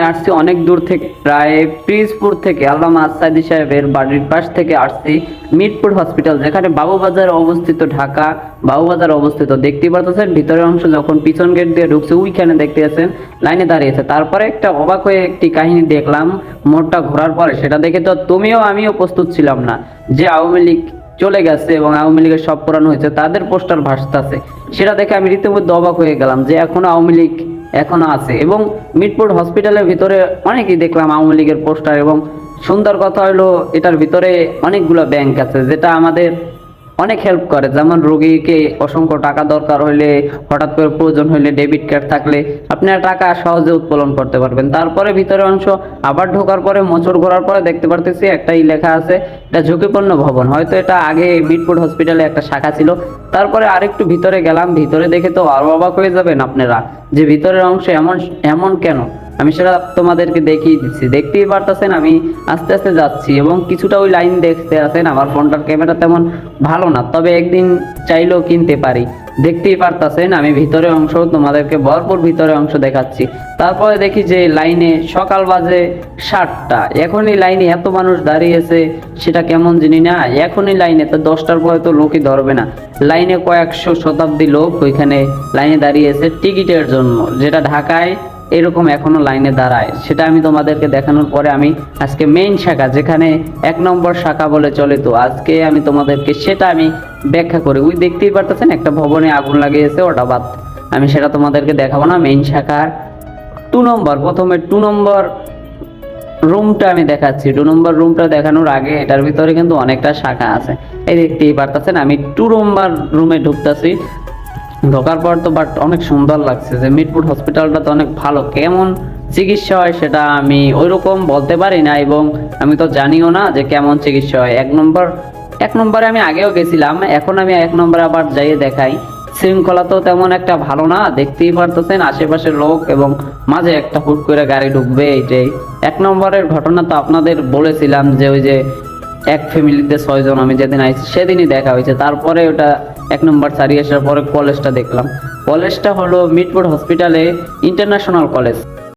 আসছি অনেক দূর থেকে, প্রায় পিরিজপুর থেকে। আল্লামা সাইদি সাহেবের বাড়ির পাশ থেকে আসছি মিরপুর হসপিটাল, যেখানে বাবুবাজার অবস্থিত, ঢাকা বাবুবাজার অবস্থিত। দেখতেই পাচ্ছেন ভিতরের অংশ, যখন পিছন গেট দিয়ে ঢুকছে ওইখানে দেখতে আছেন লাইনে দাঁড়িয়েছে। তারপরে একটা অবাক হয়ে একটি কাহিনী দেখলাম মোড়টা ঘোরার পরে, সেটা দেখে তো তুমিও আমিও প্রস্তুত ছিলাম না যে আওয়ামী লীগ চলে গেছে এবং আওয়ামী লীগের সব পুরানো হয়েছে, তাদের পোস্টার ভাসতেছে। সেটা দেখে আমি রীতিমধ্যে অবাক হয়ে গেলাম যে এখনো আওয়ামী লীগ এখনো আছে। এবং মিরপুর হসপিটালের ভিতরে অনেকেই দেখলাম আওয়ামী লীগের পোস্টার। এবং সুন্দর কথা হলো এটার ভিতরে অনেকগুলো ব্যাংক আছে, যেটা আমাদের অনেক হেল্প করে। যেমন রোগীকে অসংখ্য টাকা দরকার হইলে, হঠাৎ করে প্রয়োজন হইলে ডেবিট কার্ড থাকলে আপনারা টাকা সহজে উত্তোলন করতে পারবেন। তারপরে ভিতরের অংশ আবার ঢোকার পরে, মোচড় ঘোরার পরে দেখতে পারতেছি একটাই লেখা আছে, এটা ঝুঁকিপূর্ণ ভবন। হয়তো এটা আগে মিরপুর হসপিটালে একটা শাখা ছিল। তারপরে আরেকটু ভিতরে গেলাম, ভিতরে দেখে তো আরো অবাক হয়ে যাবেন আপনারা যে ভিতরের অংশ এমন এমন কেন। আমি সেটা তোমাদেরকে দেখিয়ে দিচ্ছি, দেখতেই পারতেছেন। আমি আস্তে আস্তে যাচ্ছি এবং কিছুটা ওই লাইন দেখতে আছেন। আমার ফোনটার ক্যামেরা তেমন ভালো না, তবে একদিন চাইলেও কিনতে পারি। দেখতেই পারতেছেন আমি ভিতরের অংশ তোমাদেরকে ভরপুর ভিতরের অংশ দেখাচ্ছি। তারপরে দেখি যে লাইনে সকাল বাজে 7টা, এখনই লাইনে এত মানুষ দাঁড়িয়েছে, সেটা কেমন জানি না। এখনই লাইনে তো 10টার পরে তো লোকই ধরবে না। লাইনে কয়েকশো শতাব্দী লোক ওইখানে লাইনে দাঁড়িয়েছে টিকিটের জন্য, যেটা ঢাকায় এরকম এখনো লাইনে দাঁড়ায়। সেটা আমি তোমাদেরকে দেখানোর পরে আমি আজকে মেইন শাখা, যেখানে 1 নম্বর শাখা বলে চলে, তো আজকে আমি তোমাদেরকে সেটা আমি ব্যাখ্যা করি। ওই দেখতেই পারতেছেন একটা ভবনে আগুন লাগিয়েছে, ওটা বাদ, আমি সেটা তোমাদেরকে দেখাবো না। মেইন শাখার 2 নম্বর, প্রথমে 2 নম্বর রুমটা আমি দেখাচ্ছি। 2 নম্বর রুমটা দেখানোর আগে এটার ভিতরে কিন্তু অনেকটা শাখা আছে, এই দেখতেই পারতেছেন। আমি 2 নম্বর রুমে ঢুকতেছি। ঢোকার পর তো বাট অনেক সুন্দর লাগছে যে মিরপুর হসপিটালটা তো অনেক ভালো। কেমন চিকিৎসা হয় সেটা আমি ওইরকম বলতে পারি না, এবং আমি তো জানিও না যে কেমন চিকিৎসা হয়। 1 নম্বরে আমি আগেও গেছিলাম, এখন আমি 1 নম্বরে আবার যাইয়ে দেখাই। শৃঙ্খলা তো তেমন একটা ভালো না, দেখতেই পারতেছেন আশেপাশের লোক, এবং মাঝে একটা হুট করে গাড়ি ঢুকবে, এইটাই। 1 নম্বরের ঘটনা তো আপনাদের বলেছিলাম যে ওই যে এক ফ্যামিলিতে 6 জন আমি যেদিন আইছি সেদিনই দেখা হয়েছে। তারপরে ওটা 1 নম্বর ছাড়িয়ে আসার পরে কলেজটা দেখলাম। কলেজটা হলো মিরপুর হসপিটালে ইন্টারন্যাশনাল কলেজ।